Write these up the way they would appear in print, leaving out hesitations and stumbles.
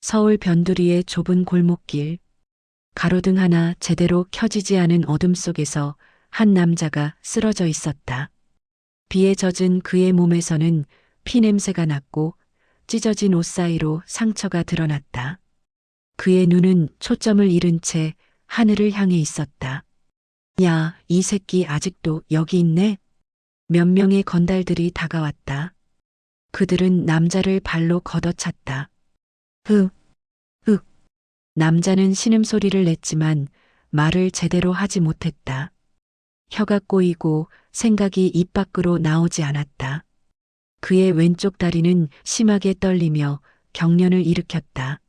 서울 변두리의 좁은 골목길, 가로등 하나 제대로 켜지지 않은 어둠 속에서 한 남자가 쓰러져 있었다. 비에 젖은 그의 몸에서는 피 냄새가 났고 찢어진 옷 사이로 상처가 드러났다. 그의 눈은 초점을 잃은 채 하늘을 향해 있었다. 야, 이 새끼 아직도 여기 있네? 몇 명의 건달들이 다가왔다. 그들은 남자를 발로 걷어찼다. 흑, 흑. 남자는 신음소리를 냈지만 말을 제대로 하지 못했다. 혀가 꼬이고 생각이 입 밖으로 나오지 않았다. 그의 왼쪽 다리는 심하게 떨리며 경련을 일으켰다.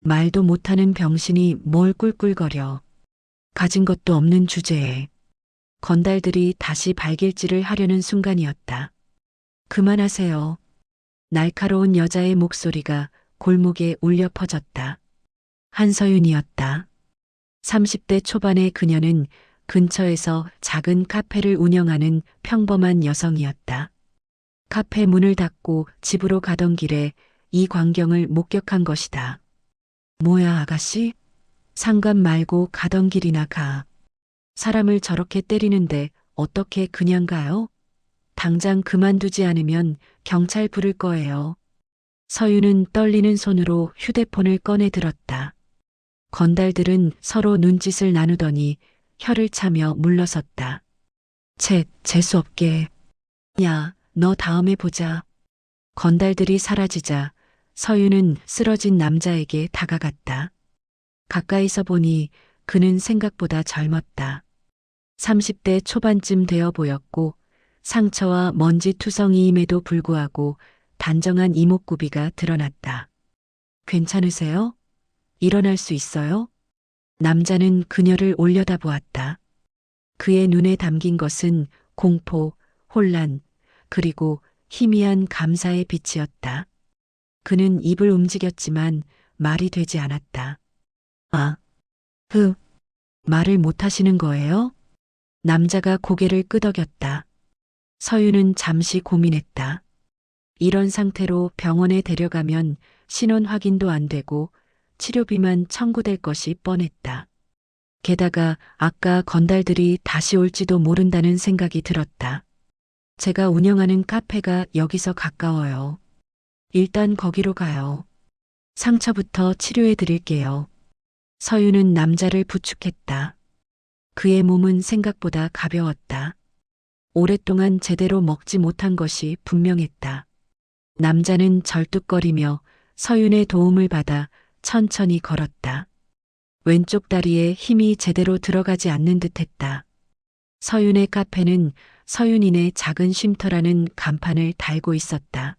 말도 못하는 병신이 뭘 꿀꿀거려. 가진 것도 없는 주제에. 건달들이 다시 발길질을 하려는 순간이었다. 그만하세요. 날카로운 여자의 목소리가 골목에 울려 퍼졌다. 한서윤이었다. 30대 초반의 그녀는 근처에서 작은 카페를 운영하는 평범한 여성이었다. 카페 문을 닫고 집으로 가던 길에 이 광경을 목격한 것이다. 뭐야, 아가씨? 상관 말고 가던 길이나 가. 사람을 저렇게 때리는데 어떻게 그냥 가요? 당장 그만두지 않으면 경찰 부를 거예요. 서윤은 떨리는 손으로 휴대폰을 꺼내 들었다. 건달들은 서로 눈짓을 나누더니 혀를 차며 물러섰다. 재수없게. 야, 너 다음에 보자. 건달들이 사라지자 서윤은 쓰러진 남자에게 다가갔다. 가까이서 보니 그는 생각보다 젊었다. 30대 초반쯤 되어 보였고 상처와 먼지 투성이임에도 불구하고 단정한 이목구비가 드러났다. 괜찮으세요? 일어날 수 있어요? 남자는 그녀를 올려다보았다. 그의 눈에 담긴 것은 공포, 혼란, 그리고 희미한 감사의 빛이었다. 그는 입을 움직였지만 말이 되지 않았다. 말을 못하시는 거예요? 남자가 고개를 끄덕였다. 서윤은 잠시 고민했다. 이런 상태로 병원에 데려가면 신원 확인도 안 되고 치료비만 청구될 것이 뻔했다. 게다가 아까 건달들이 다시 올지도 모른다는 생각이 들었다. 제가 운영하는 카페가 여기서 가까워요. 일단 거기로 가요. 상처부터 치료해 드릴게요. 서윤은 남자를 부축했다. 그의 몸은 생각보다 가벼웠다. 오랫동안 제대로 먹지 못한 것이 분명했다. 남자는 절뚝거리며 서윤의 도움을 받아 천천히 걸었다. 왼쪽 다리에 힘이 제대로 들어가지 않는 듯했다. 서윤의 카페는 서윤인의 작은 쉼터라는 간판을 달고 있었다.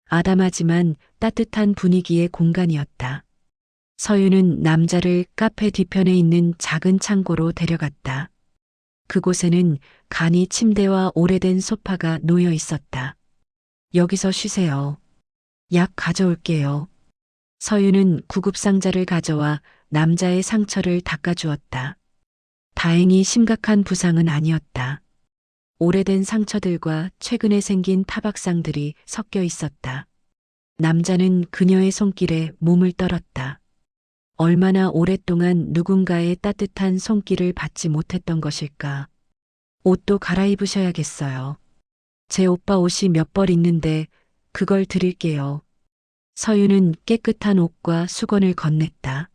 아담하지만 따뜻한 분위기의 공간이었다. 서윤은 남자를 카페 뒤편에 있는 작은 창고로 데려갔다. 그곳에는 간이 침대와 오래된 소파가 놓여 있었다. 여기서 쉬세요. 약 가져올게요. 서윤은 구급상자를 가져와 남자의 상처를 닦아주었다. 다행히 심각한 부상은 아니었다. 오래된 상처들과 최근에 생긴 타박상들이 섞여 있었다. 남자는 그녀의 손길에 몸을 떨었다. 얼마나 오랫동안 누군가의 따뜻한 손길을 받지 못했던 것일까. 옷도 갈아입으셔야겠어요. 제 오빠 옷이 몇 벌 있는데 그걸 드릴게요. 서윤은 깨끗한 옷과 수건을 건넸다.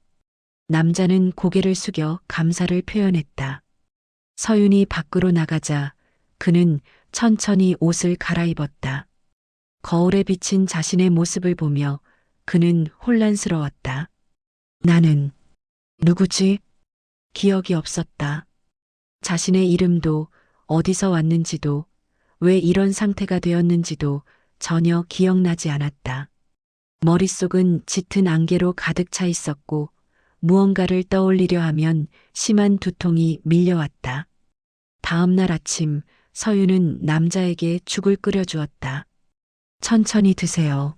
남자는 고개를 숙여 감사를 표현했다. 서윤이 밖으로 나가자 그는 천천히 옷을 갈아입었다. 거울에 비친 자신의 모습을 보며 그는 혼란스러웠다. 나는 누구지? 기억이 없었다. 자신의 이름도 어디서 왔는지도 왜 이런 상태가 되었는지도 전혀 기억나지 않았다. 머릿속은 짙은 안개로 가득 차 있었고 무언가를 떠올리려 하면 심한 두통이 밀려왔다. 다음 날 아침 서윤은 남자에게 죽을 끓여주었다. 천천히 드세요.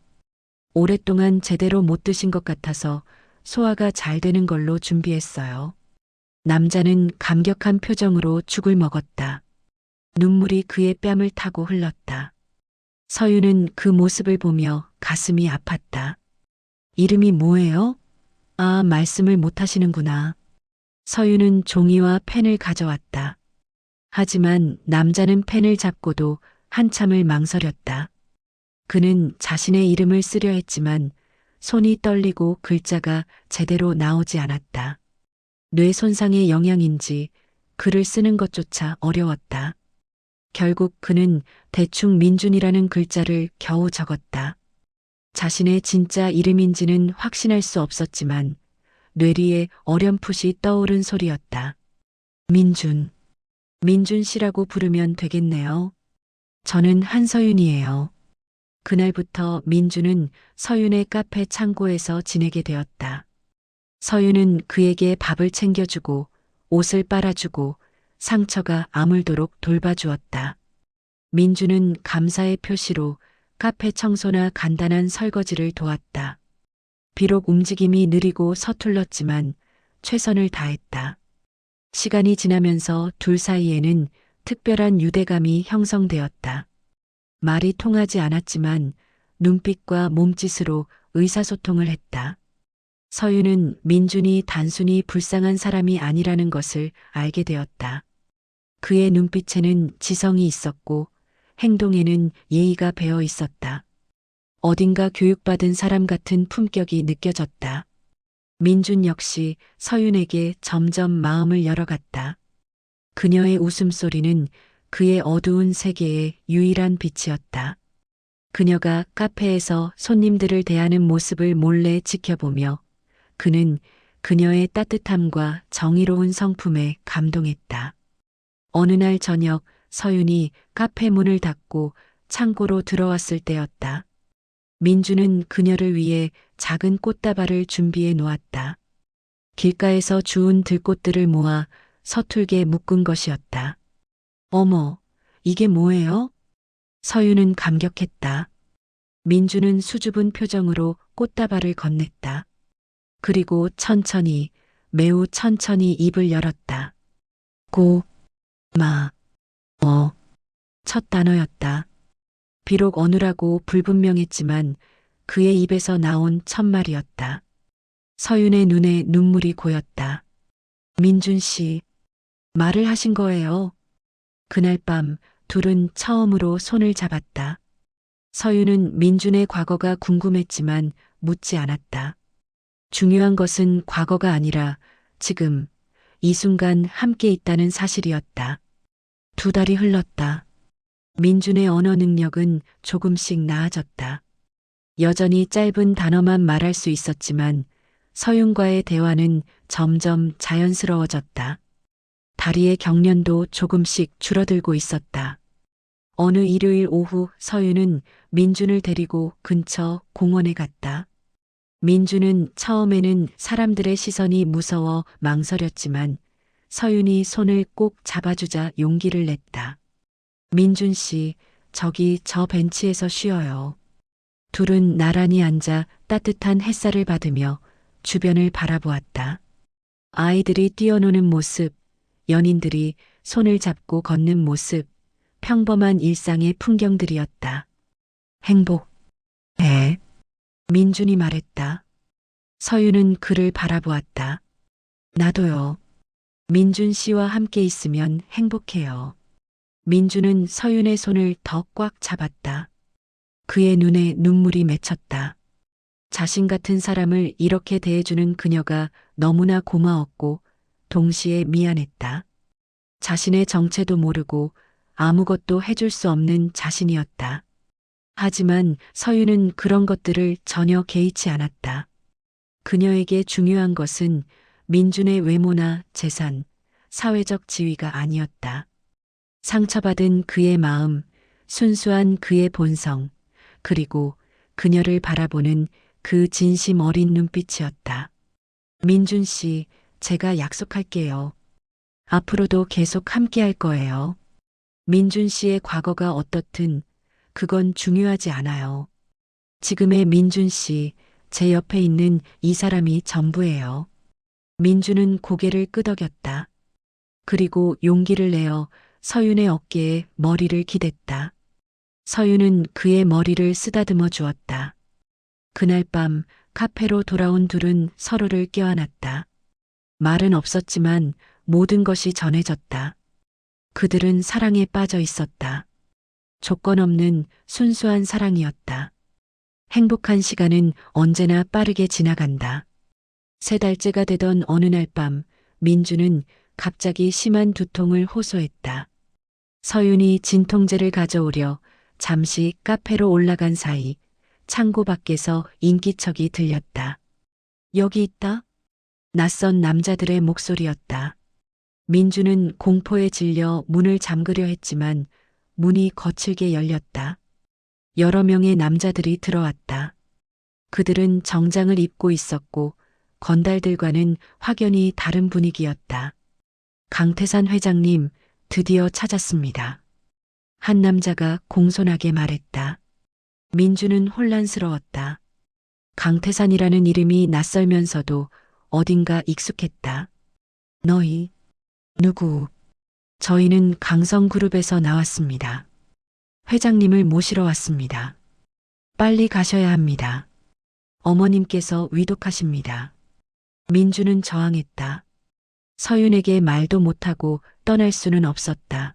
오랫동안 제대로 못 드신 것 같아서 소화가 잘 되는 걸로 준비했어요. 남자는 감격한 표정으로 죽을 먹었다. 눈물이 그의 뺨을 타고 흘렀다. 서윤은 그 모습을 보며 가슴이 아팠다. 이름이 뭐예요? 아, 말씀을 못 하시는구나. 서윤은 종이와 펜을 가져왔다. 하지만 남자는 펜을 잡고도 한참을 망설였다. 그는 자신의 이름을 쓰려 했지만 손이 떨리고 글자가 제대로 나오지 않았다. 뇌 손상의 영향인지 글을 쓰는 것조차 어려웠다. 결국 그는 대충 민준이라는 글자를 겨우 적었다. 자신의 진짜 이름인지는 확신할 수 없었지만 뇌리에 어렴풋이 떠오른 소리였다. 민준. 민준 씨라고 부르면 되겠네요. 저는 한서윤이에요. 그날부터 민준은 서윤의 카페 창고에서 지내게 되었다. 서윤은 그에게 밥을 챙겨주고 옷을 빨아주고 상처가 아물도록 돌봐주었다. 민준은 감사의 표시로 카페 청소나 간단한 설거지를 도왔다. 비록 움직임이 느리고 서툴렀지만 최선을 다했다. 시간이 지나면서 둘 사이에는 특별한 유대감이 형성되었다. 말이 통하지 않았지만 눈빛과 몸짓으로 의사소통을 했다. 서윤은 민준이 단순히 불쌍한 사람이 아니라는 것을 알게 되었다. 그의 눈빛에는 지성이 있었고 행동에는 예의가 배어 있었다. 어딘가 교육받은 사람 같은 품격이 느껴졌다. 민준 역시 서윤에게 점점 마음을 열어갔다. 그녀의 웃음소리는 그의 어두운 세계의 유일한 빛이었다. 그녀가 카페에서 손님들을 대하는 모습을 몰래 지켜보며 그는 그녀의 따뜻함과 정의로운 성품에 감동했다. 어느 날 저녁 서윤이 카페 문을 닫고 창고로 들어왔을 때였다. 민주는 그녀를 위해 작은 꽃다발을 준비해 놓았다. 길가에서 주운 들꽃들을 모아 서툴게 묶은 것이었다. 어머, 이게 뭐예요? 서윤은 감격했다. 민주는 수줍은 표정으로 꽃다발을 건넸다. 그리고 천천히, 매우 천천히 입을 열었다. 고, 마, 첫 단어였다. 비록 어눌하고 불분명했지만 그의 입에서 나온 첫말이었다. 서윤의 눈에 눈물이 고였다. 민준 씨, 말을 하신 거예요. 그날 밤 둘은 처음으로 손을 잡았다. 서윤은 민준의 과거가 궁금했지만 묻지 않았다. 중요한 것은 과거가 아니라 지금, 이 순간 함께 있다는 사실이었다. 두 달이 흘렀다. 민준의 언어 능력은 조금씩 나아졌다. 여전히 짧은 단어만 말할 수 있었지만 서윤과의 대화는 점점 자연스러워졌다. 다리의 경련도 조금씩 줄어들고 있었다. 어느 일요일 오후 서윤은 민준을 데리고 근처 공원에 갔다. 민준은 처음에는 사람들의 시선이 무서워 망설였지만 서윤이 손을 꼭 잡아주자 용기를 냈다. 민준 씨, 저기 저 벤치에서 쉬어요. 둘은 나란히 앉아 따뜻한 햇살을 받으며 주변을 바라보았다. 아이들이 뛰어노는 모습, 연인들이 손을 잡고 걷는 모습, 평범한 일상의 풍경들이었다. 행복. 민준이 말했다. 서윤은 그를 바라보았다. 나도요. 민준 씨와 함께 있으면 행복해요. 민준은 서윤의 손을 더 꽉 잡았다. 그의 눈에 눈물이 맺혔다. 자신 같은 사람을 이렇게 대해주는 그녀가 너무나 고마웠고 동시에 미안했다. 자신의 정체도 모르고 아무것도 해줄 수 없는 자신이었다. 하지만 서윤은 그런 것들을 전혀 개의치 않았다. 그녀에게 중요한 것은 민준의 외모나 재산, 사회적 지위가 아니었다. 상처받은 그의 마음, 순수한 그의 본성, 그리고 그녀를 바라보는 그 진심 어린 눈빛이었다. 민준 씨, 제가 약속할게요. 앞으로도 계속 함께 할 거예요. 민준 씨의 과거가 어떻든 그건 중요하지 않아요. 지금의 민준 씨, 제 옆에 있는 이 사람이 전부예요. 민준은 고개를 끄덕였다. 그리고 용기를 내어 서윤의 어깨에 머리를 기댔다. 서윤은 그의 머리를 쓰다듬어 주었다. 그날 밤 카페로 돌아온 둘은 서로를 껴안았다. 말은 없었지만 모든 것이 전해졌다. 그들은 사랑에 빠져 있었다. 조건 없는 순수한 사랑이었다. 행복한 시간은 언제나 빠르게 지나간다. 3달째가 되던 어느 날 밤, 민주는 갑자기 심한 두통을 호소했다. 서윤이 진통제를 가져오려 잠시 카페로 올라간 사이 창고 밖에서 인기척이 들렸다. 여기 있다? 낯선 남자들의 목소리였다. 민주는 공포에 질려 문을 잠그려 했지만 문이 거칠게 열렸다. 여러 명의 남자들이 들어왔다. 그들은 정장을 입고 있었고 건달들과는 확연히 다른 분위기였다. 강태산 회장님, 드디어 찾았습니다. 한 남자가 공손하게 말했다. 민주는 혼란스러웠다. 강태산이라는 이름이 낯설면서도 어딘가 익숙했다. 너희, 누구? 저희는 강성그룹에서 나왔습니다. 회장님을 모시러 왔습니다. 빨리 가셔야 합니다. 어머님께서 위독하십니다. 민주는 저항했다. 서윤에게 말도 못하고 떠날 수는 없었다.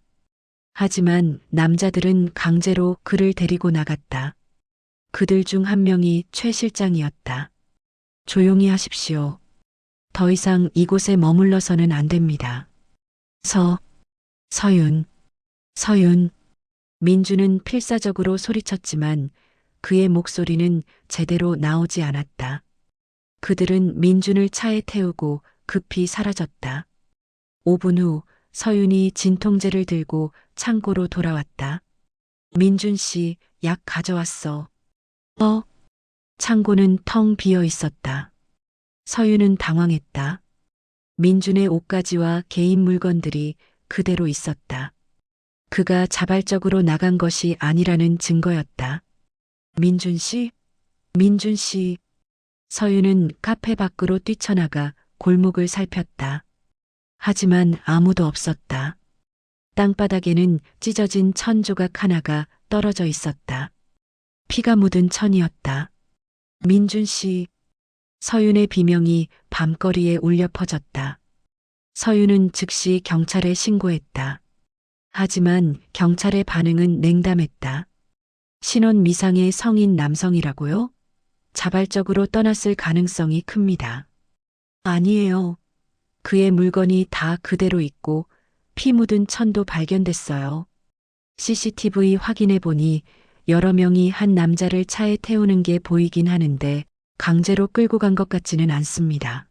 하지만 남자들은 강제로 그를 데리고 나갔다. 그들 중 한 명이 최 실장이었다. 조용히 하십시오. 더 이상 이곳에 머물러서는 안 됩니다. 서윤. 민주는 필사적으로 소리쳤지만 그의 목소리는 제대로 나오지 않았다. 그들은 민준을 차에 태우고 급히 사라졌다. 5분 후 서윤이 진통제를 들고 창고로 돌아왔다. 민준 씨, 약 가져왔어. 창고는 텅 비어 있었다. 서윤은 당황했다. 민준의 옷가지와 개인 물건들이 그대로 있었다. 그가 자발적으로 나간 것이 아니라는 증거였다. 민준 씨? 서윤은 카페 밖으로 뛰쳐나가 골목을 살폈다. 하지만 아무도 없었다. 땅바닥에는 찢어진 천 조각 하나가 떨어져 있었다. 피가 묻은 천이었다. 민준 씨. 서윤의 비명이 밤거리에 울려 퍼졌다. 서윤은 즉시 경찰에 신고했다. 하지만 경찰의 반응은 냉담했다. 신원 미상의 성인 남성이라고요? 자발적으로 떠났을 가능성이 큽니다. 아니에요. 그의 물건이 다 그대로 있고 피 묻은 천도 발견됐어요. CCTV 확인해 보니 여러 명이 한 남자를 차에 태우는 게 보이긴 하는데 강제로 끌고 간 것 같지는 않습니다.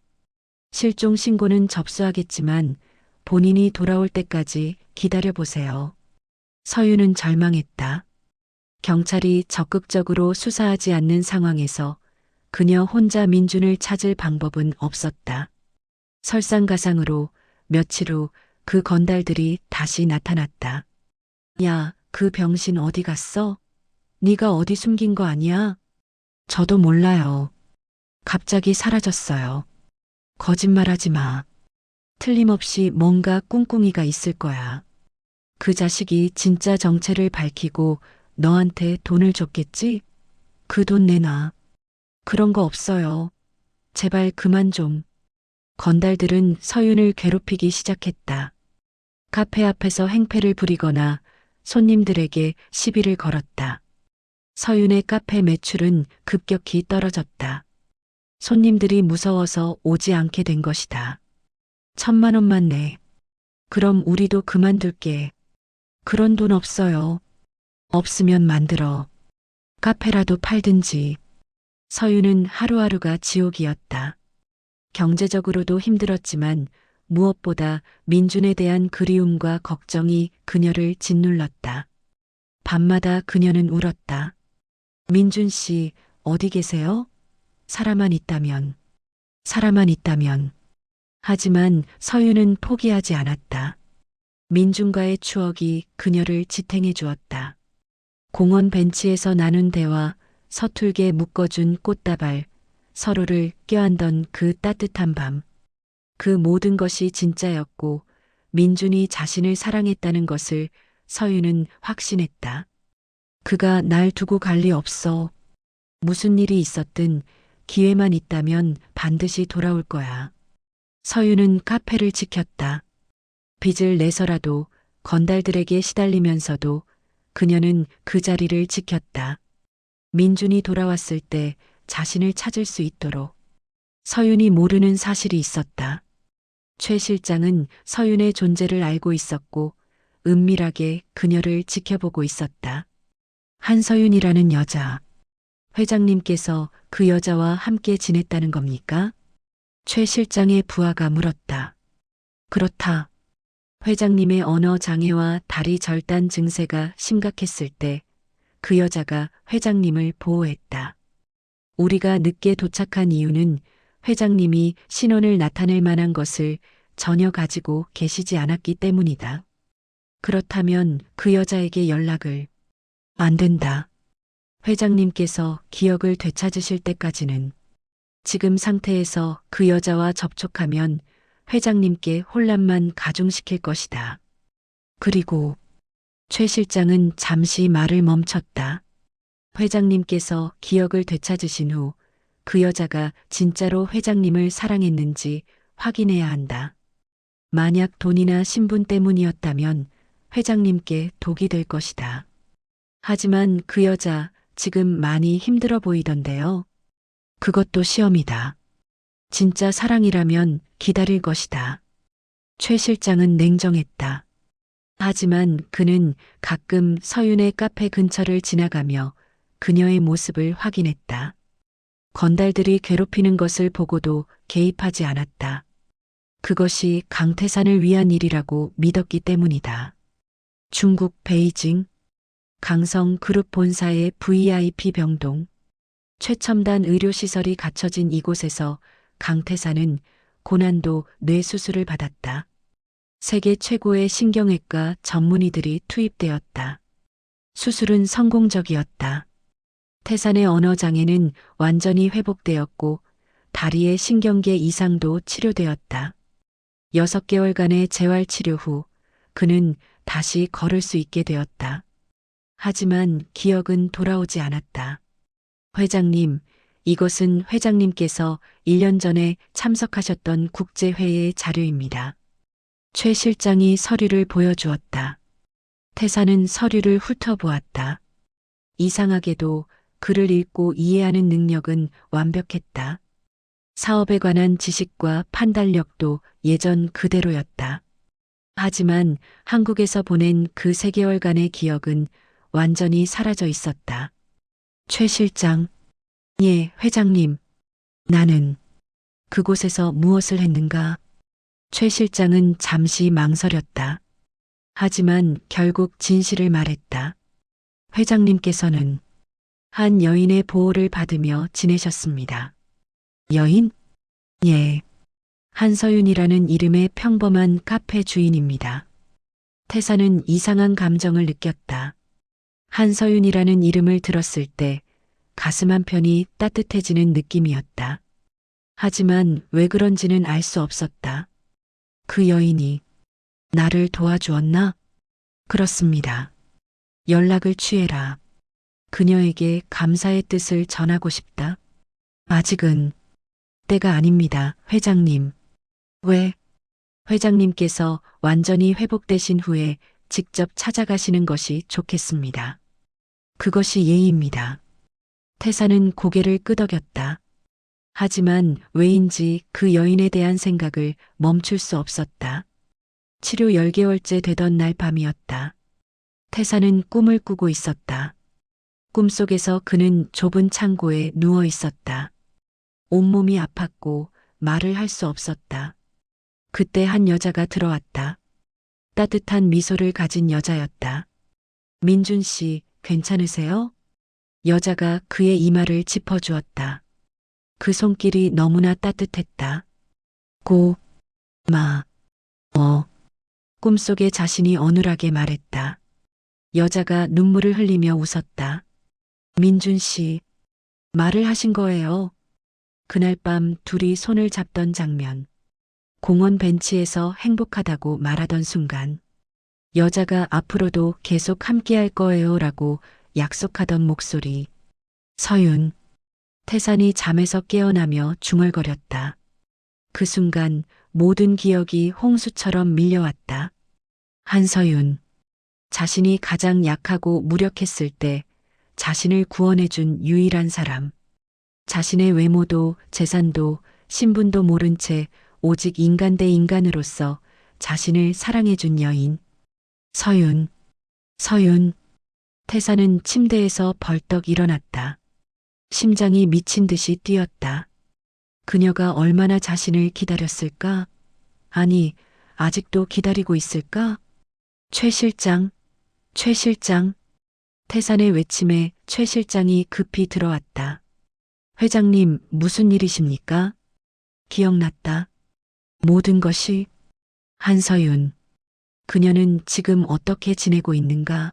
실종 신고는 접수하겠지만 본인이 돌아올 때까지 기다려보세요. 서윤은 절망했다. 경찰이 적극적으로 수사하지 않는 상황에서 그녀 혼자 민준을 찾을 방법은 없었다. 설상가상으로 며칠 후 그 건달들이 다시 나타났다. 야, 그 병신 어디 갔어? 네가 어디 숨긴 거 아니야? 저도 몰라요. 갑자기 사라졌어요. 거짓말하지 마. 틀림없이 뭔가 꿍꿍이가 있을 거야. 그 자식이 진짜 정체를 밝히고 너한테 돈을 줬겠지? 그 돈 내놔. 그런 거 없어요. 제발 그만 좀. 건달들은 서윤을 괴롭히기 시작했다. 카페 앞에서 행패를 부리거나 손님들에게 시비를 걸었다. 서윤의 카페 매출은 급격히 떨어졌다. 손님들이 무서워서 오지 않게 된 것이다. 1,000만 원만 내. 그럼 우리도 그만둘게. 그런 돈 없어요. 없으면 만들어. 카페라도 팔든지. 서윤은 하루하루가 지옥이었다. 경제적으로도 힘들었지만 무엇보다 민준에 대한 그리움과 걱정이 그녀를 짓눌렀다. 밤마다 그녀는 울었다. 민준 씨, 어디 계세요? 사람만 있다면. 하지만 서윤은 포기하지 않았다. 민준과의 추억이 그녀를 지탱해 주었다. 공원 벤치에서 나눈 대화, 서툴게 묶어준 꽃다발, 서로를 껴안던 그 따뜻한 밤. 그 모든 것이 진짜였고 민준이 자신을 사랑했다는 것을 서윤은 확신했다. 그가 날 두고 갈 리 없어. 무슨 일이 있었든 기회만 있다면 반드시 돌아올 거야. 서윤은 카페를 지켰다. 빚을 내서라도 건달들에게 시달리면서도 그녀는 그 자리를 지켰다. 민준이 돌아왔을 때 자신을 찾을 수 있도록. 서윤이 모르는 사실이 있었다. 최 실장은 서윤의 존재를 알고 있었고 은밀하게 그녀를 지켜보고 있었다. 한서윤이라는 여자. 회장님께서 그 여자와 함께 지냈다는 겁니까? 최 실장의 부하가 물었다. 그렇다. 회장님의 언어 장애와 다리 절단 증세가 심각했을 때 그 여자가 회장님을 보호했다. 우리가 늦게 도착한 이유는 회장님이 신원을 나타낼 만한 것을 전혀 가지고 계시지 않았기 때문이다. 그렇다면 그 여자에게 연락을. 안 된다. 회장님께서 기억을 되찾으실 때까지는. 지금 상태에서 그 여자와 접촉하면 회장님께 혼란만 가중시킬 것이다. 그리고 최 실장은 잠시 말을 멈췄다. 회장님께서 기억을 되찾으신 후 그 여자가 진짜로 회장님을 사랑했는지 확인해야 한다. 만약 돈이나 신분 때문이었다면 회장님께 독이 될 것이다. 하지만 그 여자 지금 많이 힘들어 보이던데요. 그것도 시험이다. 진짜 사랑이라면 기다릴 것이다. 최 실장은 냉정했다. 하지만 그는 가끔 서윤의 카페 근처를 지나가며 그녀의 모습을 확인했다. 건달들이 괴롭히는 것을 보고도 개입하지 않았다. 그것이 강태산을 위한 일이라고 믿었기 때문이다. 중국 베이징 강성 그룹 본사의 VIP 병동. 최첨단 의료시설이 갖춰진 이곳에서 강태산은 고난도 뇌수술을 받았다. 세계 최고의 신경외과 전문의들이 투입되었다. 수술은 성공적이었다. 태산의 언어장애는 완전히 회복되었고 다리의 신경계 이상도 치료되었다. 6개월간의 재활치료 후 그는 다시 걸을 수 있게 되었다. 하지만 기억은 돌아오지 않았다. 회장님, 이것은 회장님께서 1년 전에 참석하셨던 국제회의의 자료입니다. 최 실장이 서류를 보여주었다. 태사는 서류를 훑어보았다. 이상하게도 글을 읽고 이해하는 능력은 완벽했다. 사업에 관한 지식과 판단력도 예전 그대로였다. 하지만 한국에서 보낸 그 3개월간의 기억은 완전히 사라져 있었다. 최 실장, 예, 회장님. 나는 그곳에서 무엇을 했는가? 최 실장은 잠시 망설였다. 하지만 결국 진실을 말했다. 회장님께서는 한 여인의 보호를 받으며 지내셨습니다. 여인? 예. 한서윤이라는 이름의 평범한 카페 주인입니다. 태사는 이상한 감정을 느꼈다. 한서윤이라는 이름을 들었을 때 가슴 한편이 따뜻해지는 느낌이었다. 하지만 왜 그런지는 알 수 없었다. 그 여인이 나를 도와주었나? 그렇습니다. 연락을 취해라. 그녀에게 감사의 뜻을 전하고 싶다. 아직은 때가 아닙니다, 회장님. 왜? 회장님께서 완전히 회복되신 후에 직접 찾아가시는 것이 좋겠습니다. 그것이 예의입니다. 태사는 고개를 끄덕였다. 하지만 왜인지 그 여인에 대한 생각을 멈출 수 없었다. 치료 10개월째 되던 날 밤이었다. 태사는 꿈을 꾸고 있었다. 꿈속에서 그는 좁은 창고에 누워 있었다. 온몸이 아팠고 말을 할 수 없었다. 그때 한 여자가 들어왔다. 따뜻한 미소를 가진 여자였다. 민준 씨, 괜찮으세요? 여자가 그의 이마를 짚어주었다. 그 손길이 너무나 따뜻했다. 꿈속에 자신이 어눌하게 말했다. 여자가 눈물을 흘리며 웃었다. 민준 씨, 말을 하신 거예요. 그날 밤 둘이 손을 잡던 장면. 공원 벤치에서 행복하다고 말하던 순간. 여자가 앞으로도 계속 함께할 거예요 라고 약속하던 목소리. 서윤. 태산이 잠에서 깨어나며 중얼거렸다. 그 순간 모든 기억이 홍수처럼 밀려왔다. 한서윤. 자신이 가장 약하고 무력했을 때 자신을 구원해준 유일한 사람. 자신의 외모도 재산도 신분도 모른 채 오직 인간 대 인간으로서 자신을 사랑해준 여인. 서윤. 서윤. 태사는 침대에서 벌떡 일어났다. 심장이 미친 듯이 뛰었다. 그녀가 얼마나 자신을 기다렸을까? 아니, 아직도 기다리고 있을까? 최 실장, 최 실장. 태산의 외침에 최 실장이 급히 들어왔다. 회장님, 무슨 일이십니까? 기억났다. 모든 것이. 한서윤. 그녀는 지금 어떻게 지내고 있는가?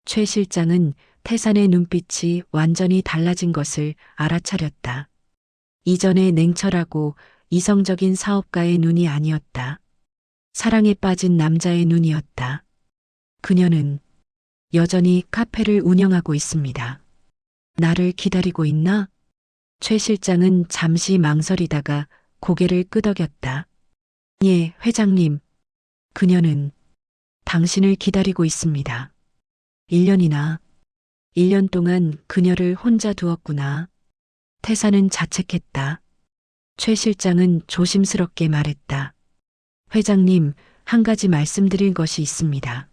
최 실장은 태산의 눈빛이 완전히 달라진 것을 알아차렸다. 이전의 냉철하고 이성적인 사업가의 눈이 아니었다. 사랑에 빠진 남자의 눈이었다. 그녀는 여전히 카페를 운영하고 있습니다. 나를 기다리고 있나? 최 실장은 잠시 망설이다가 고개를 끄덕였다. 예, 회장님. 그녀는 당신을 기다리고 있습니다. 1년이나. 1년 동안 그녀를 혼자 두었구나. 태사는 자책했다. 최 실장은 조심스럽게 말했다. 회장님, 한 가지 말씀드릴 것이 있습니다.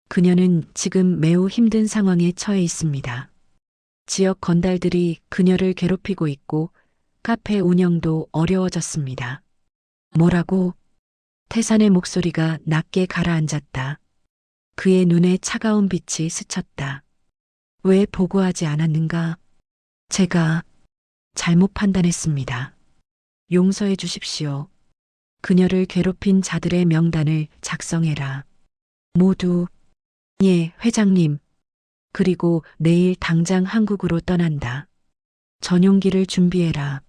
그녀는 지금 매우 힘든 상황에 처해 있습니다. 지역 건달들이 그녀를 괴롭히고 있고 카페 운영도 어려워졌습니다. 뭐라고? 태산의 목소리가 낮게 가라앉았다. 그의 눈에 차가운 빛이 스쳤다. 왜 보고하지 않았는가? 제가 잘못 판단했습니다. 용서해 주십시오. 그녀를 괴롭힌 자들의 명단을 작성해라. 모두. 예, 회장님. 그리고 내일 당장 한국으로 떠난다. 전용기를 준비해라.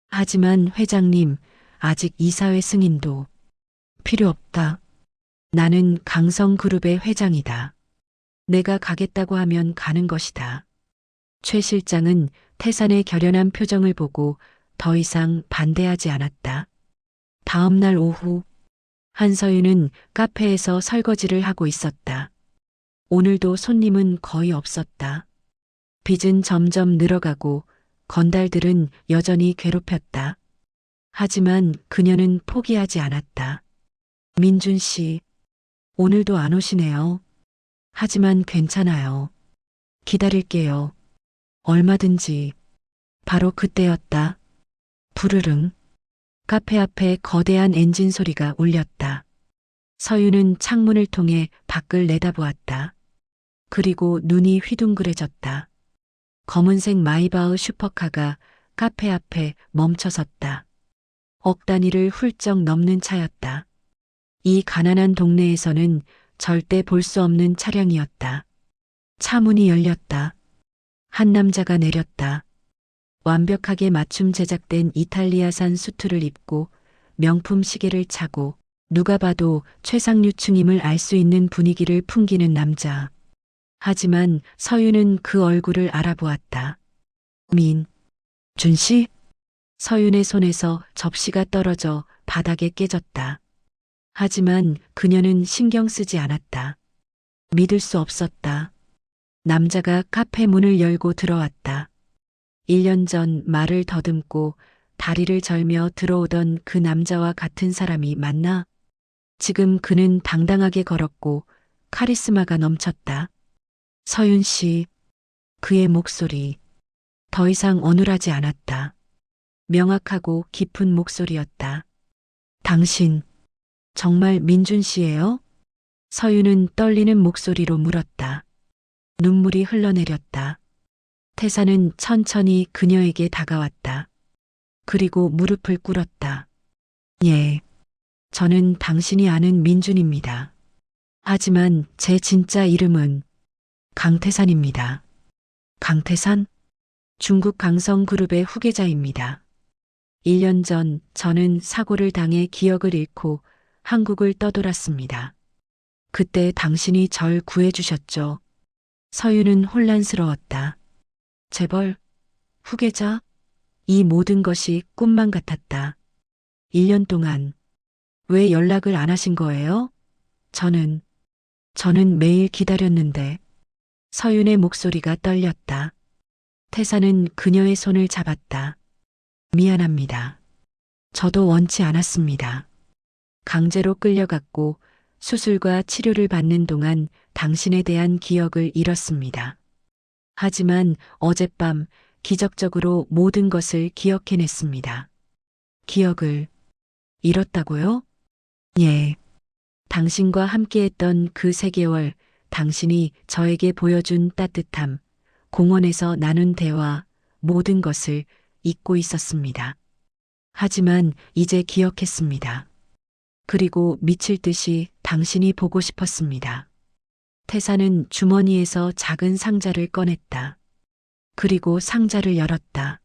하지만 회장님, 아직 이사회 승인도 필요 없다. 나는 강성그룹의 회장이다. 내가 가겠다고 하면 가는 것이다. 최 실장은 태산의 결연한 표정을 보고 더 이상 반대하지 않았다. 다음 날 오후, 한서윤은 카페에서 설거지를 하고 있었다. 오늘도 손님은 거의 없었다. 빚은 점점 늘어가고 건달들은 여전히 괴롭혔다. 하지만 그녀는 포기하지 않았다. 민준 씨, 오늘도 안 오시네요. 하지만 괜찮아요. 기다릴게요. 얼마든지. 바로 그때였다. 부르릉. 카페 앞에 거대한 엔진 소리가 울렸다. 서윤은 창문을 통해 밖을 내다보았다. 그리고 눈이 휘둥그레졌다. 검은색 마이바흐 슈퍼카가 카페 앞에 멈춰섰다. 억 단위를 훌쩍 넘는 차였다. 이 가난한 동네에서는 절대 볼 수 없는 차량이었다. 차 문이 열렸다. 한 남자가 내렸다. 완벽하게 맞춤 제작된 이탈리아산 수트를 입고 명품 시계를 차고 누가 봐도 최상류층임을 알 수 있는 분위기를 풍기는 남자. 하지만 서윤은 그 얼굴을 알아보았다. 준 씨? 서윤의 손에서 접시가 떨어져 바닥에 깨졌다. 하지만 그녀는 신경 쓰지 않았다. 믿을 수 없었다. 남자가 카페 문을 열고 들어왔다. 1년 전 말을 더듬고 다리를 절며 들어오던 그 남자와 같은 사람이 맞나? 지금 그는 당당하게 걸었고 카리스마가 넘쳤다. 서윤 씨, 그의 목소리 더 이상 어눌하지 않았다. 명확하고 깊은 목소리였다. 당신 정말 민준 씨예요? 서윤은 떨리는 목소리로 물었다. 눈물이 흘러내렸다. 태사는 천천히 그녀에게 다가왔다. 그리고 무릎을 꿇었다. 예, 저는 당신이 아는 민준입니다. 하지만 제 진짜 이름은 강태산입니다. 강태산? 중국 강성그룹의 후계자입니다. 1년 전 저는 사고를 당해 기억을 잃고 한국을 떠돌았습니다. 그때 당신이 절 구해주셨죠. 서윤은 혼란스러웠다. 재벌? 후계자? 이 모든 것이 꿈만 같았다. 1년 동안 왜 연락을 안 하신 거예요? 저는 매일 기다렸는데. 서윤의 목소리가 떨렸다. 태사는 그녀의 손을 잡았다. 미안합니다. 저도 원치 않았습니다. 강제로 끌려갔고 수술과 치료를 받는 동안 당신에 대한 기억을 잃었습니다. 하지만 어젯밤 기적적으로 모든 것을 기억해냈습니다. 기억을 잃었다고요? 예. 당신과 함께했던 그 3개월, 당신이 저에게 보여준 따뜻함, 공원에서 나눈 대화, 모든 것을 잊고 있었습니다. 하지만 이제 기억했습니다. 그리고 미칠 듯이 당신이 보고 싶었습니다. 태사는 주머니에서 작은 상자를 꺼냈다. 그리고 상자를 열었다.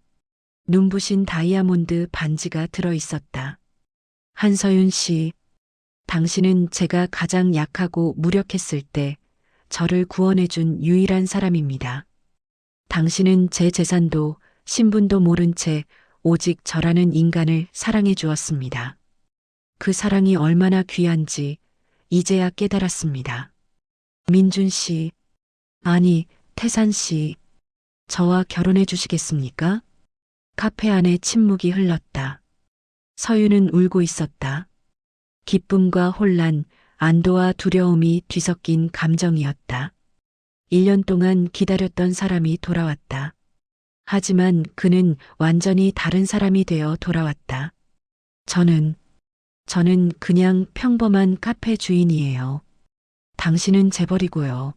눈부신 다이아몬드 반지가 들어 있었다. 한서윤 씨, 당신은 제가 가장 약하고 무력했을 때 저를 구원해준 유일한 사람입니다. 당신은 제 재산도 신분도 모른 채 오직 저라는 인간을 사랑해 주었습니다. 그 사랑이 얼마나 귀한지 이제야 깨달았습니다. 민준 씨, 아니, 태산 씨, 저와 결혼해 주시겠습니까? 카페 안에 침묵이 흘렀다. 서윤은 울고 있었다. 기쁨과 혼란, 안도와 두려움이 뒤섞인 감정이었다. 1년 동안 기다렸던 사람이 돌아왔다. 하지만 그는 완전히 다른 사람이 되어 돌아왔다. 저는 그냥 평범한 카페 주인이에요. 당신은 재벌이고요.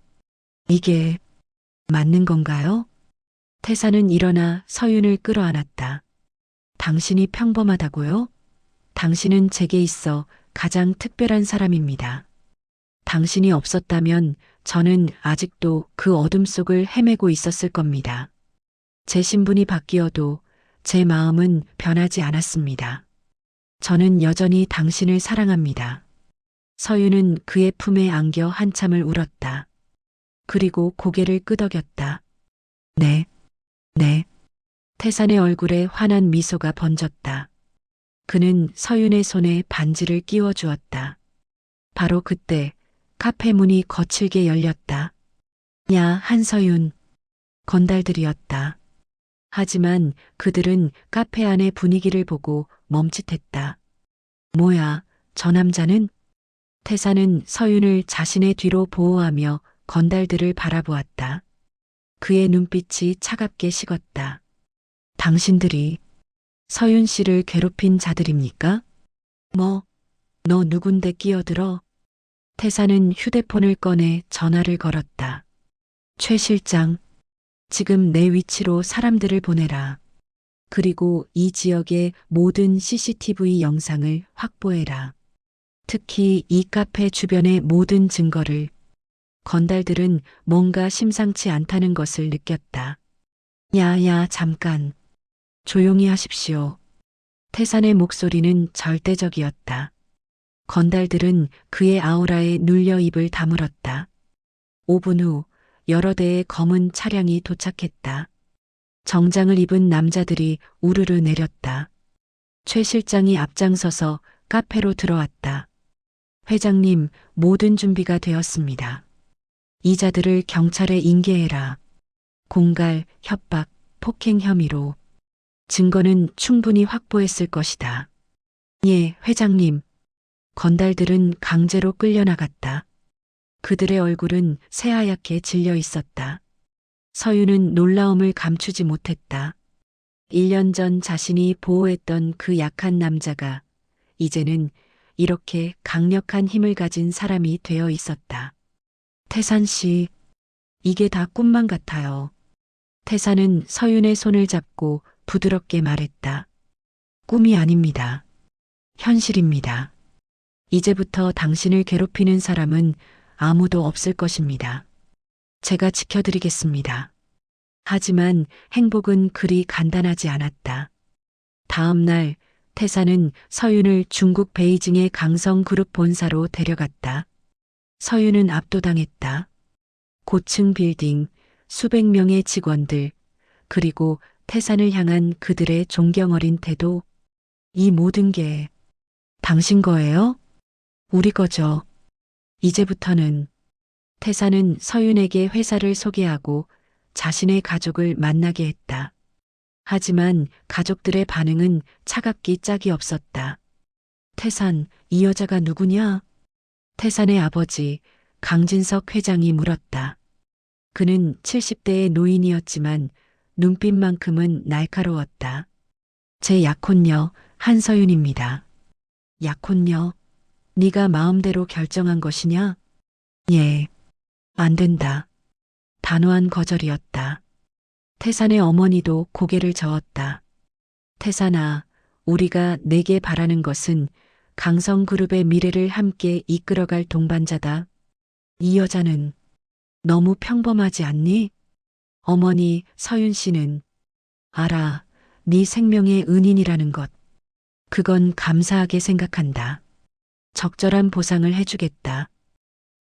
이게 맞는 건가요? 태사는 일어나 서윤을 끌어안았다. 당신이 평범하다고요? 당신은 제게 있어 가장 특별한 사람입니다. 당신이 없었다면 저는 아직도 그 어둠 속을 헤매고 있었을 겁니다. 제 신분이 바뀌어도 제 마음은 변하지 않았습니다. 저는 여전히 당신을 사랑합니다. 서윤은 그의 품에 안겨 한참을 울었다. 그리고 고개를 끄덕였다. 네. 태산의 얼굴에 환한 미소가 번졌다. 그는 서윤의 손에 반지를 끼워 주었다. 바로 그때 카페 문이 거칠게 열렸다. 야, 한서윤. 건달들이었다. 하지만 그들은 카페 안의 분위기를 보고 멈칫했다. 뭐야, 저 남자는? 태사는 서윤을 자신의 뒤로 보호하며 건달들을 바라보았다. 그의 눈빛이 차갑게 식었다. 당신들이 서윤 씨를 괴롭힌 자들입니까? 너 누군데 끼어들어? 태사는 휴대폰을 꺼내 전화를 걸었다. 최 실장, 지금 내 위치로 사람들을 보내라. 그리고 이 지역의 모든 CCTV 영상을 확보해라. 특히 이 카페 주변의 모든 증거를. 건달들은 뭔가 심상치 않다는 것을 느꼈다. 야, 잠깐. 조용히 하십시오. 태산의 목소리는 절대적이었다. 건달들은 그의 아우라에 눌려 입을 다물었다. 5분 후 여러 대의 검은 차량이 도착했다. 정장을 입은 남자들이 우르르 내렸다. 최 실장이 앞장서서 카페로 들어왔다. 회장님, 모든 준비가 되었습니다. 이자들을 경찰에 인계해라. 공갈, 협박, 폭행 혐의로. 증거는 충분히 확보했을 것이다. 예, 회장님. 건달들은 강제로 끌려나갔다. 그들의 얼굴은 새하얗게 질려 있었다. 서윤은 놀라움을 감추지 못했다. 1년 전 자신이 보호했던 그 약한 남자가 이제는 이렇게 강력한 힘을 가진 사람이 되어 있었다. 태산 씨, 이게 다 꿈만 같아요. 태산은 서윤의 손을 잡고 부드럽게 말했다. 꿈이 아닙니다. 현실입니다. 이제부터 당신을 괴롭히는 사람은 아무도 없을 것입니다. 제가 지켜드리겠습니다. 하지만 행복은 그리 간단하지 않았다. 다음 날 태사는 서윤을 중국 베이징의 강성그룹 본사로 데려갔다. 서윤은 압도당했다. 고층 빌딩, 수백 명의 직원들, 그리고 태산을 향한 그들의 존경 어린 태도, 이 모든 게 당신 거예요? 우리 거죠. 이제부터는 태산은 서윤에게 회사를 소개하고 자신의 가족을 만나게 했다. 하지만 가족들의 반응은 차갑기 짝이 없었다. 태산, 이 여자가 누구냐? 태산의 아버지 강진석 회장이 물었다. 그는 70대의 노인이었지만 눈빛만큼은 날카로웠다. 제 약혼녀 한서윤입니다. 약혼녀, 네가 마음대로 결정한 것이냐? 예, 안 된다. 단호한 거절이었다. 태산의 어머니도 고개를 저었다. 태산아, 우리가 내게 바라는 것은 강성그룹의 미래를 함께 이끌어갈 동반자다. 이 여자는 너무 평범하지 않니? 어머니 서윤 씨는 알아. 네 생명의 은인이라는 것. 그건 감사하게 생각한다. 적절한 보상을 해주겠다.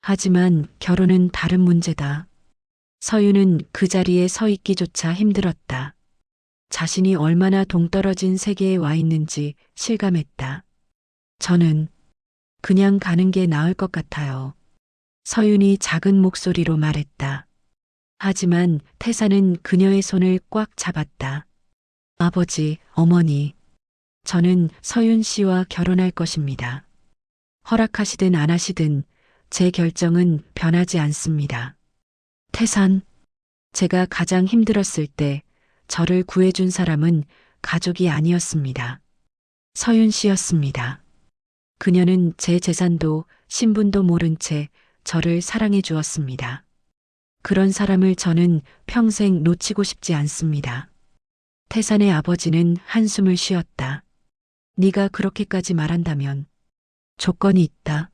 하지만 결혼은 다른 문제다. 서윤은 그 자리에 서 있기조차 힘들었다. 자신이 얼마나 동떨어진 세계에 와 있는지 실감했다. 저는 그냥 가는 게 나을 것 같아요. 서윤이 작은 목소리로 말했다. 하지만 태사는 그녀의 손을 꽉 잡았다. 아버지, 어머니, 저는 서윤 씨와 결혼할 것입니다. 허락하시든 안 하시든 제 결정은 변하지 않습니다. 태산, 제가 가장 힘들었을 때 저를 구해준 사람은 가족이 아니었습니다. 서윤 씨였습니다. 그녀는 제 재산도 신분도 모른 채 저를 사랑해 주었습니다. 그런 사람을 저는 평생 놓치고 싶지 않습니다. 태산의 아버지는 한숨을 쉬었다. 네가 그렇게까지 말한다면 조건이 있다.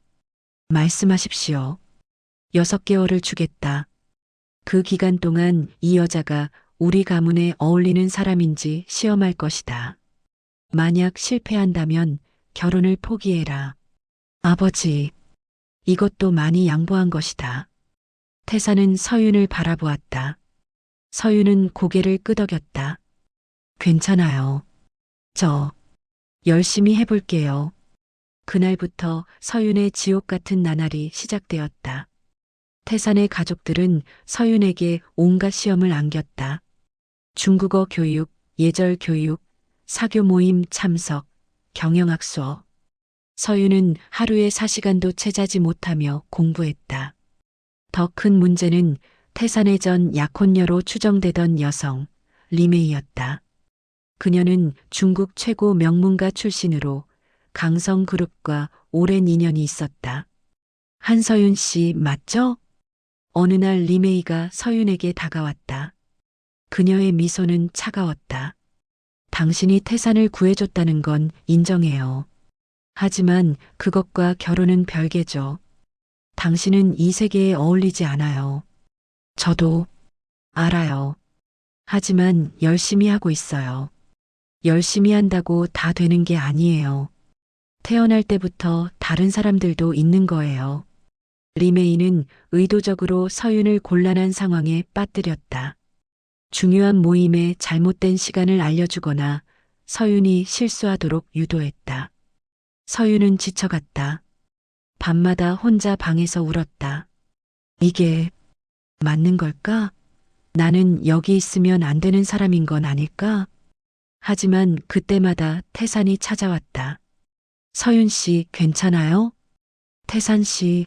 말씀하십시오. 6개월을 주겠다. 그 기간 동안 이 여자가 우리 가문에 어울리는 사람인지 시험할 것이다. 만약 실패한다면 결혼을 포기해라. 아버지, 이것도 많이 양보한 것이다. 태사는 서윤을 바라보았다. 서윤은 고개를 끄덕였다. 괜찮아요. 저 열심히 해볼게요. 그날부터 서윤의 지옥 같은 나날이 시작되었다. 태산의 가족들은 서윤에게 온갖 시험을 안겼다. 중국어 교육, 예절 교육, 사교 모임 참석, 경영학 수업. 서윤은 하루에 4시간도 채자지 못하며 공부했다. 더 큰 문제는 태산의 전 약혼녀로 추정되던 여성, 리메이였다. 그녀는 중국 최고 명문가 출신으로 강성그룹과 오랜 인연이 있었다. 한서윤 씨 맞죠? 어느 날 리메이가 서윤에게 다가왔다. 그녀의 미소는 차가웠다. 당신이 태산을 구해줬다는 건 인정해요. 하지만 그것과 결혼은 별개죠. 당신은 이 세계에 어울리지 않아요. 저도 알아요. 하지만 열심히 하고 있어요. 열심히 한다고 다 되는 게 아니에요. 태어날 때부터 다른 사람들도 있는 거예요. 리메이는 의도적으로 서윤을 곤란한 상황에 빠뜨렸다. 중요한 모임에 잘못된 시간을 알려주거나 서윤이 실수하도록 유도했다. 서윤은 지쳐갔다. 밤마다 혼자 방에서 울었다. 이게 맞는 걸까? 나는 여기 있으면 안 되는 사람인 건 아닐까? 하지만 그때마다 태산이 찾아왔다. 서윤 씨 괜찮아요? 태산 씨.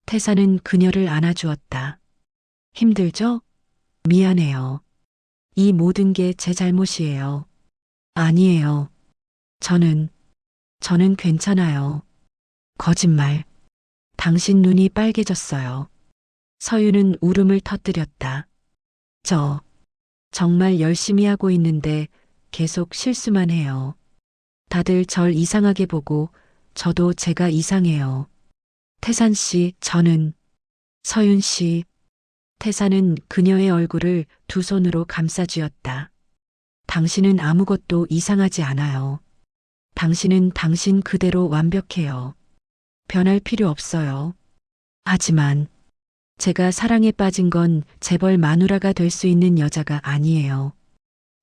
태산은 그녀를 안아주었다. 힘들죠? 미안해요. 이 모든 게 제 잘못이에요. 아니에요. 저는 괜찮아요. 거짓말. 당신 눈이 빨개졌어요. 서윤은 울음을 터뜨렸다. 저 정말 열심히 하고 있는데 계속 실수만 해요. 다들 절 이상하게 보고 저도 제가 이상해요. 태산 씨, 저는 서윤 씨. 태산은 그녀의 얼굴을 두 손으로 감싸쥐었다. 당신은 아무것도 이상하지 않아요. 당신은 당신 그대로 완벽해요. 변할 필요 없어요. 하지만 제가 사랑에 빠진 건 재벌 마누라가 될 수 있는 여자가 아니에요.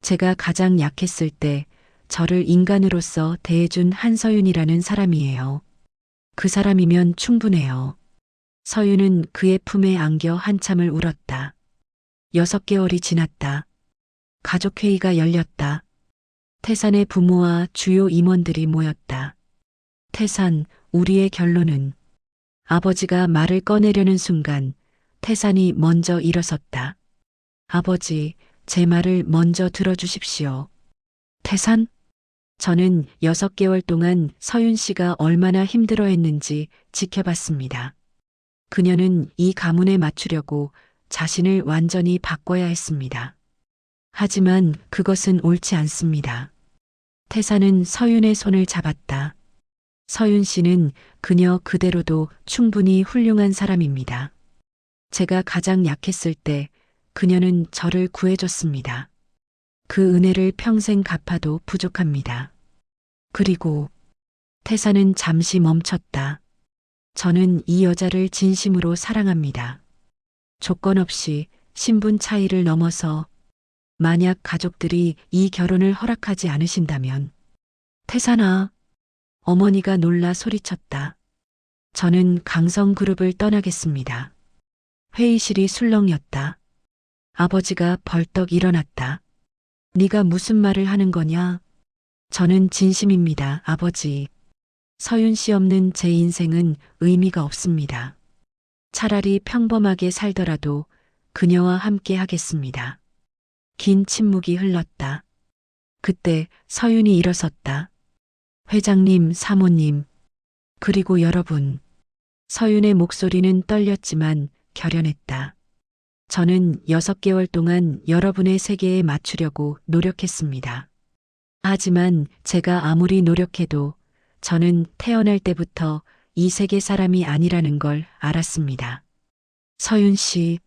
제가 가장 약했을 때 저를 인간으로서 대해준 한서윤이라는 사람이에요. 그 사람이면 충분해요. 서윤은 그의 품에 안겨 한참을 울었다. 6개월이 지났다. 가족회의가 열렸다. 태산의 부모와 주요 임원들이 모였다. 태산, 우리의 결론은. 아버지가 말을 꺼내려는 순간 태산이 먼저 일어섰다. 아버지, 제 말을 먼저 들어주십시오. 태산? 저는 6개월 동안 서윤 씨가 얼마나 힘들어했는지 지켜봤습니다. 그녀는 이 가문에 맞추려고 자신을 완전히 바꿔야 했습니다. 하지만 그것은 옳지 않습니다. 태사는 서윤의 손을 잡았다. 서윤 씨는 그녀 그대로도 충분히 훌륭한 사람입니다. 제가 가장 약했을 때 그녀는 저를 구해줬습니다. 그 은혜를 평생 갚아도 부족합니다. 그리고 태사는 잠시 멈췄다. 저는 이 여자를 진심으로 사랑합니다. 조건 없이 신분 차이를 넘어서 만약 가족들이 이 결혼을 허락하지 않으신다면 태산아, 어머니가 놀라 소리쳤다. 저는 강성그룹을 떠나겠습니다. 회의실이 술렁였다. 아버지가 벌떡 일어났다. 네가 무슨 말을 하는 거냐? 저는 진심입니다, 아버지. 서윤 씨 없는 제 인생은 의미가 없습니다. 차라리 평범하게 살더라도 그녀와 함께 하겠습니다. 긴 침묵이 흘렀다. 그때 서윤이 일어섰다. 회장님, 사모님, 그리고 여러분. 서윤의 목소리는 떨렸지만 결연했다. 저는 6개월 동안 여러분의 세계에 맞추려고 노력했습니다. 하지만 제가 아무리 노력해도 저는 태어날 때부터 이 세계 사람이 아니라는 걸 알았습니다. 서윤 씨,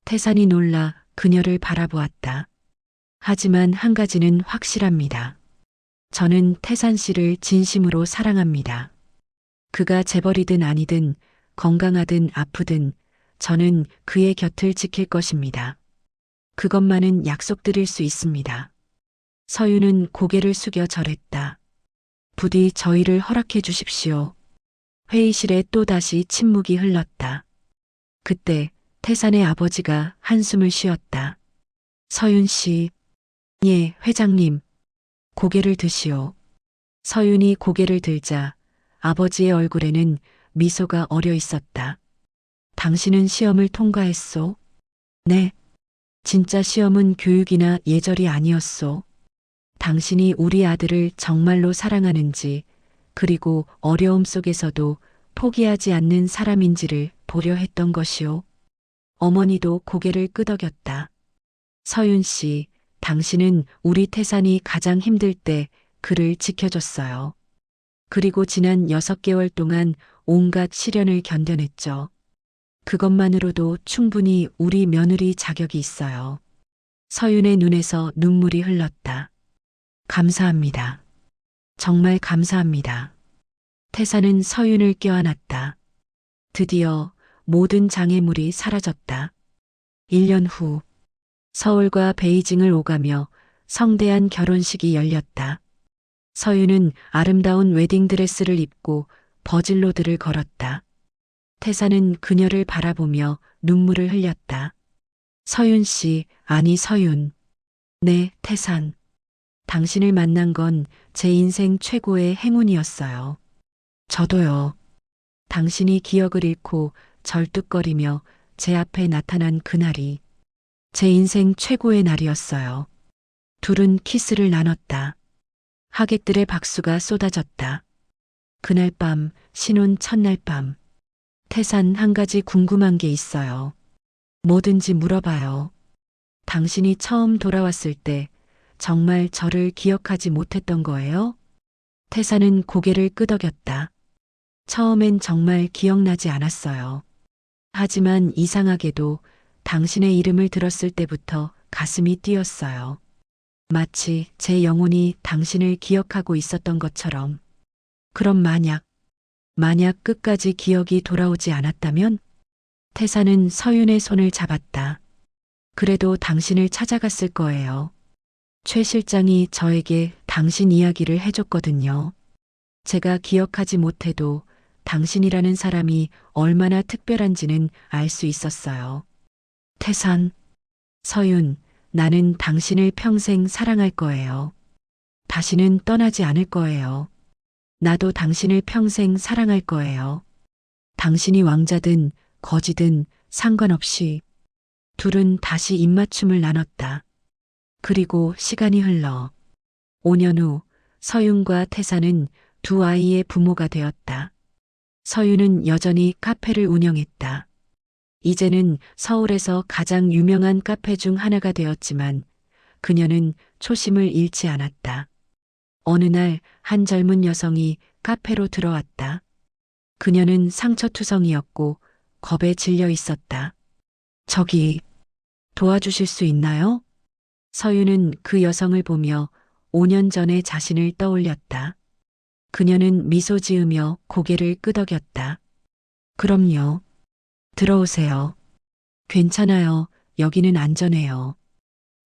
태산이 놀라 그녀를 바라보았다. 하지만 한 가지는 확실합니다. 저는 태산 씨를 진심으로 사랑합니다. 그가 재벌이든 아니든 건강하든 아프든 저는 그의 곁을 지킬 것입니다. 그것만은 약속드릴 수 있습니다. 서윤은 고개를 숙여 절했다. 부디 저희를 허락해 주십시오. 회의실에 또다시 침묵이 흘렀다. 그때 태산의 아버지가 한숨을 쉬었다. 서윤 씨, 예, 회장님. 고개를 드시오. 서윤이 고개를 들자 아버지의 얼굴에는 미소가 어려 있었다. 당신은 시험을 통과했소? 네. 진짜 시험은 교육이나 예절이 아니었소. 당신이 우리 아들을 정말로 사랑하는지, 그리고 어려움 속에서도 포기하지 않는 사람인지를 보려 했던 것이오. 어머니도 고개를 끄덕였다. 서윤 씨, 당신은 우리 태산이 가장 힘들 때 그를 지켜줬어요. 그리고 지난 6개월 동안 온갖 시련을 견뎌냈죠. 그것만으로도 충분히 우리 며느리 자격이 있어요. 서윤의 눈에서 눈물이 흘렀다. 감사합니다. 정말 감사합니다. 태사는 서윤을 껴안았다. 드디어 모든 장애물이 사라졌다. 1년 후 서울과 베이징을 오가며 성대한 결혼식이 열렸다. 서윤은 아름다운 웨딩드레스를 입고 버질로드를 걸었다. 태사는 그녀를 바라보며 눈물을 흘렸다. 서윤 씨, 아니 서윤. 네, 태산. 당신을 만난 건 제 인생 최고의 행운이었어요. 저도요. 당신이 기억을 잃고 절뚝거리며 제 앞에 나타난 그날이 제 인생 최고의 날이었어요. 둘은 키스를 나눴다. 하객들의 박수가 쏟아졌다. 그날 밤, 신혼 첫날 밤. 태산, 한 가지 궁금한 게 있어요. 뭐든지 물어봐요. 당신이 처음 돌아왔을 때 정말 저를 기억하지 못했던 거예요? 태산은 고개를 끄덕였다. 처음엔 정말 기억나지 않았어요. 하지만 이상하게도 당신의 이름을 들었을 때부터 가슴이 뛰었어요. 마치 제 영혼이 당신을 기억하고 있었던 것처럼. 그럼 만약 끝까지 기억이 돌아오지 않았다면? 태사는 서윤의 손을 잡았다. 그래도 당신을 찾아갔을 거예요. 최 실장이 저에게 당신 이야기를 해줬거든요. 제가 기억하지 못해도 당신이라는 사람이 얼마나 특별한지는 알 수 있었어요. 태산, 서윤, 나는 당신을 평생 사랑할 거예요. 다시는 떠나지 않을 거예요. 나도 당신을 평생 사랑할 거예요. 당신이 왕자든 거지든 상관없이. 둘은 다시 입맞춤을 나눴다. 그리고 시간이 흘러 5년 후 서윤과 태사는 두 아이의 부모가 되었다. 서윤은 여전히 카페를 운영했다. 이제는 서울에서 가장 유명한 카페 중 하나가 되었지만 그녀는 초심을 잃지 않았다. 어느 날 한 젊은 여성이 카페로 들어왔다. 그녀는 상처투성이었고 겁에 질려 있었다. 저기, 도와주실 수 있나요? 서윤은 그 여성을 보며 5년 전의 자신을 떠올렸다. 그녀는 미소 지으며 고개를 끄덕였다. 그럼요. 들어오세요. 괜찮아요. 여기는 안전해요.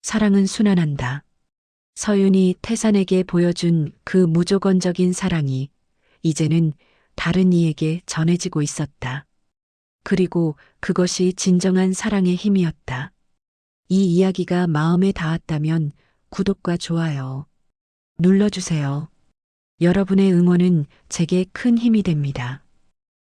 사랑은 순환한다. 서윤이 태산에게 보여준 그 무조건적인 사랑이 이제는 다른 이에게 전해지고 있었다. 그리고 그것이 진정한 사랑의 힘이었다. 이 이야기가 마음에 닿았다면 구독과 좋아요 눌러주세요. 여러분의 응원은 제게 큰 힘이 됩니다.